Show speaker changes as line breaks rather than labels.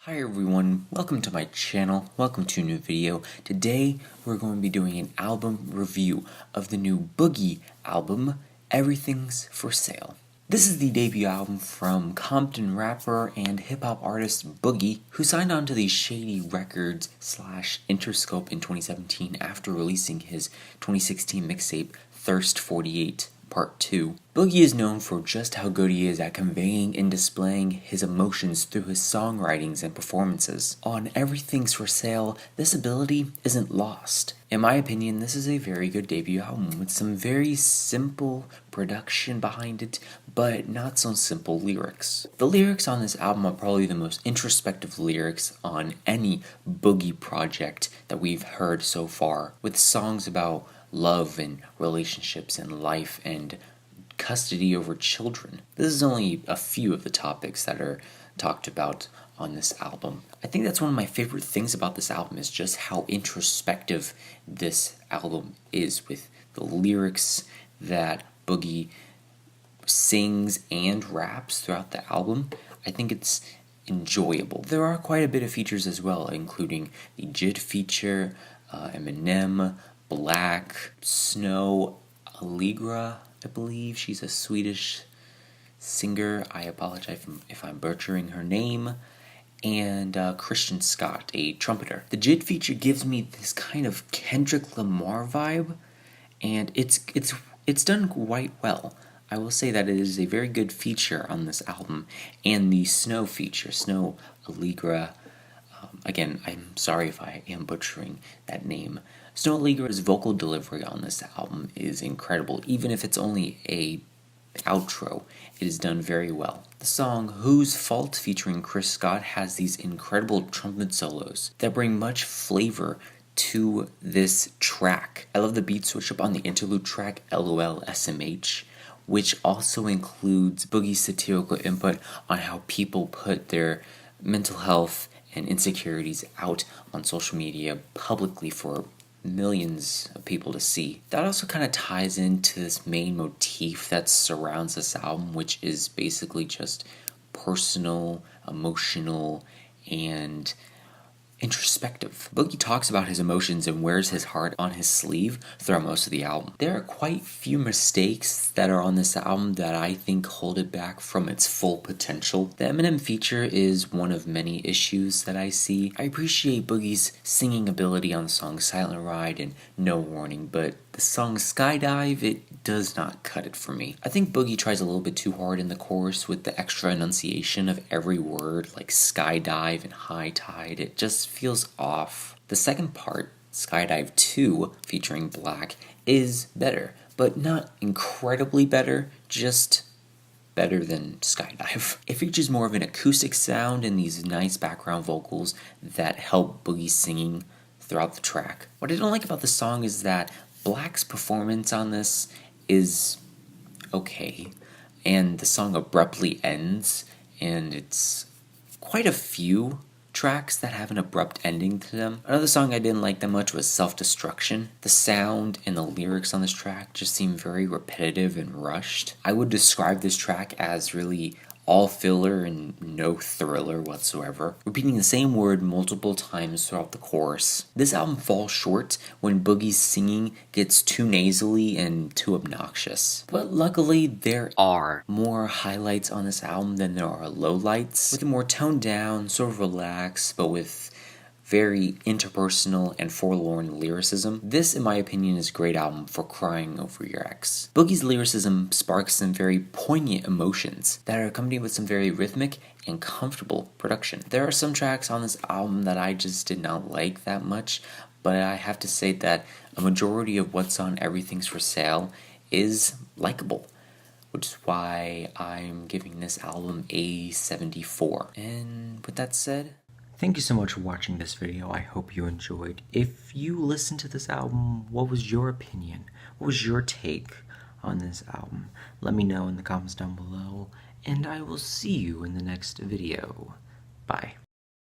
Hi everyone, welcome to my channel, welcome to a new video. Today we're going to be doing an album review of the new Boogie album, Everything's for Sale. This is the debut album from Compton rapper and hip-hop artist Boogie, who signed on to the Shady Records / Interscope in 2017 after releasing his 2016 mixtape Thirst 48. Part 2. Boogie is known for just how good he is at conveying and displaying his emotions through his songwritings and performances. On Everything's for Sale, this ability isn't lost. In my opinion, this is a very good debut album with some very simple production behind it, but not so simple lyrics. The lyrics on this album are probably the most introspective lyrics on any Boogie project that we've heard so far, with songs about love and relationships and life and custody over children. This is only a few of the topics that are talked about on this album. I think that's one of my favorite things about this album is just how introspective this album is, with the lyrics that Boogie sings and raps throughout the album. I think it's enjoyable. There are quite a bit of features as well, including the JID feature, Eminem, Black, Snoh, Aalegra, I believe. She's a Swedish singer. I apologize if I'm butchering her name. And Christian Scott, a trumpeter. The JID feature gives me this kind of Kendrick Lamar vibe, and it's done quite well. I will say that it is a very good feature on this album. And the Snoh feature, Snoh, Aalegra, again, I'm sorry if I am butchering that name. Snoh Aalegra's vocal delivery on this album is incredible. Even if it's only a outro, it is done very well. The song Whose Fault featuring Chris Scott has these incredible trumpet solos that bring much flavor to this track. I love the beat switch up on the interlude track LOL SMH, which also includes Boogie's satirical input on how people put their mental health and insecurities out on social media publicly for millions of people to see. That also kind of ties into this main motif that surrounds this album, which is basically just personal, emotional, and introspective. Boogie talks about his emotions and wears his heart on his sleeve throughout most of the album. There are quite few mistakes that are on this album that I think hold it back from its full potential. The Eminem feature is one of many issues that I see. I appreciate Boogie's singing ability on the song Silent Ride and No Warning, but the song Skydive, it does not cut it for me. I think Boogie tries a little bit too hard in the chorus with the extra enunciation of every word, like skydive and high tide. It just feels off. The second part, Skydive 2, featuring Black, is better, but not incredibly better, just better than Skydive. It features more of an acoustic sound and these nice background vocals that help Boogie's singing throughout the track. What I don't like about the song is that Black's performance on this is okay, and the song abruptly ends, and it's quite a few tracks that have an abrupt ending to them. Another song I didn't like that much was Self-Destruction. The sound and the lyrics on this track just seem very repetitive and rushed. I would describe this track as really all filler and no thriller whatsoever, repeating the same word multiple times throughout the chorus. This album falls short when Boogie's singing gets too nasally and too obnoxious. But luckily, there are more highlights on this album than there are lowlights, with a more toned down, sort of relaxed, but with very interpersonal and forlorn lyricism. This, in my opinion, is a great album for crying over your ex. Boogie's lyricism sparks some very poignant emotions that are accompanied with some very rhythmic and comfortable production. There are some tracks on this album that I just did not like that much, but I have to say that a majority of what's on Everything's for Sale is likable, which is why I'm giving this album a 74. And with that said, thank you so much for watching this video. I hope you enjoyed. If you listened to this album, what was your opinion? What was your take on this album? Let me know in the comments down below, and I will see you in the next video. Bye.